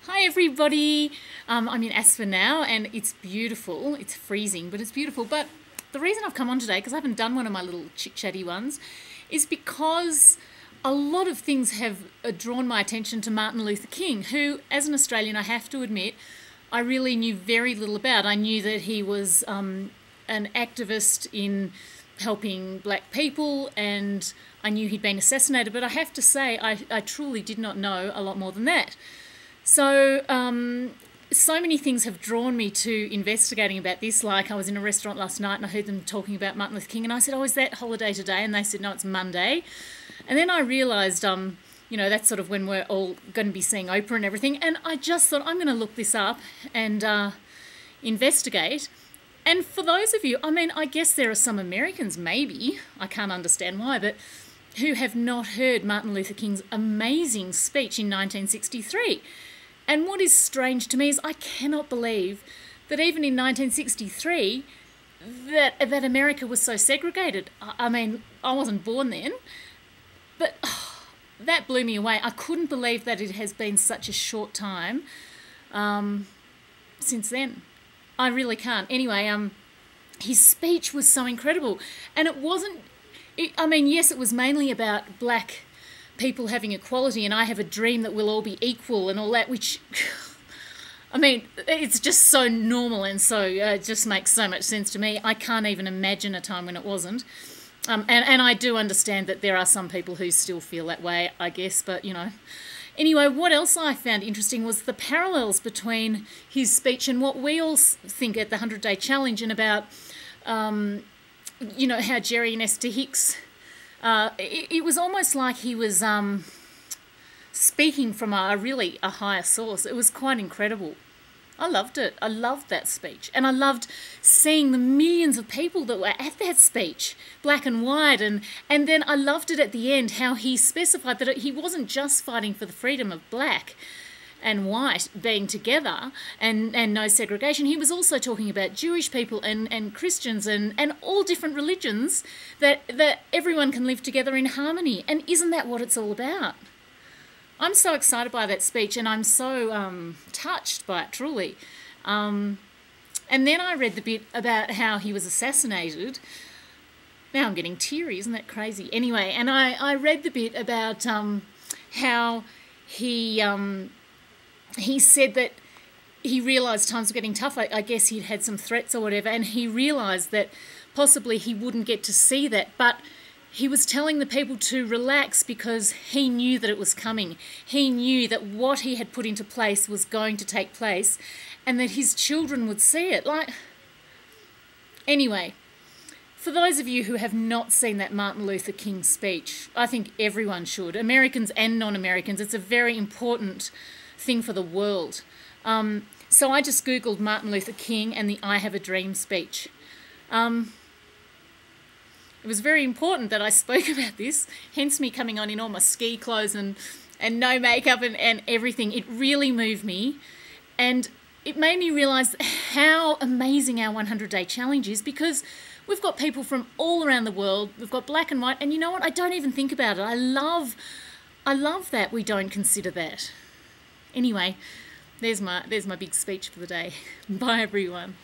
Hi everybody. I'm in Aspen now and it's beautiful. It's freezing, but it's beautiful. But the reason I've come on today, because I haven't done one of my little chit-chatty ones, is because a lot of things have drawn my attention to Martin Luther King, who, as an Australian, I have to admit, I really knew very little about. I knew that he was an activist in helping black people, and I knew he'd been assassinated, but I have to say I truly did not know a lot more than that. So, so many things have drawn me to investigating about this. Like, I was in a restaurant last night and I heard them talking about Martin Luther King, and I said, "Oh, is that holiday today?" And they said, "No, it's Monday." And then I realised, that's sort of when we're all going to be seeing Oprah and everything. And I just thought, I'm going to look this up and investigate. And for those of you, I guess there are some Americans, maybe, I can't understand why, but who have not heard Martin Luther King's amazing speech in 1963. And what is strange to me is I cannot believe that even in 1963 that America was so segregated. I wasn't born then, but that blew me away. I couldn't believe that it has been such a short time since then. I really can't. Anyway, his speech was so incredible. And it wasn't, yes, it was mainly about black people having equality, and I have a dream that we'll all be equal and all that, which, it's just so normal and so it just makes so much sense to me. I can't even imagine a time when it wasn't. And I do understand that there are some people who still feel that way, I guess, but, Anyway, what else I found interesting was the parallels between his speech and what we all think at the 100-Day Challenge, and about, how Jerry and Esther Hicks, it was almost like he was speaking from a higher source. It was quite incredible. I loved it. I loved that speech. And I loved seeing the millions of people that were at that speech, black and white. And then I loved it at the end, how he specified that he wasn't just fighting for the freedom of black and white being together and no segregation. He was also talking about Jewish people and Christians and all different religions, that everyone can live together in harmony. And isn't that what it's all about? I'm so excited by that speech, and I'm so touched by it, truly. And then I read the bit about how he was assassinated. Now I'm getting teary, isn't that crazy? Anyway, and I read the bit about how he said that he realised times were getting tough. I guess he'd had some threats or whatever, and he realised that possibly he wouldn't get to see that, but he was telling the people to relax because he knew that it was coming. He knew that what he had put into place was going to take place, and that his children would see it. Anyway, for those of you who have not seen that Martin Luther King speech, I think everyone should, Americans and non-Americans. It's a very important thing for the world. So I just Googled Martin Luther King and the "I Have a Dream" speech. It was very important that I spoke about this, hence me coming on in all my ski clothes and no makeup and everything. It really moved me, and it made me realise how amazing our 100-Day Challenge is, because we've got people from all around the world. We've got black and white, and you know what? I don't even think about it. I love that we don't consider that. Anyway, there's my big speech for the day. Bye, everyone.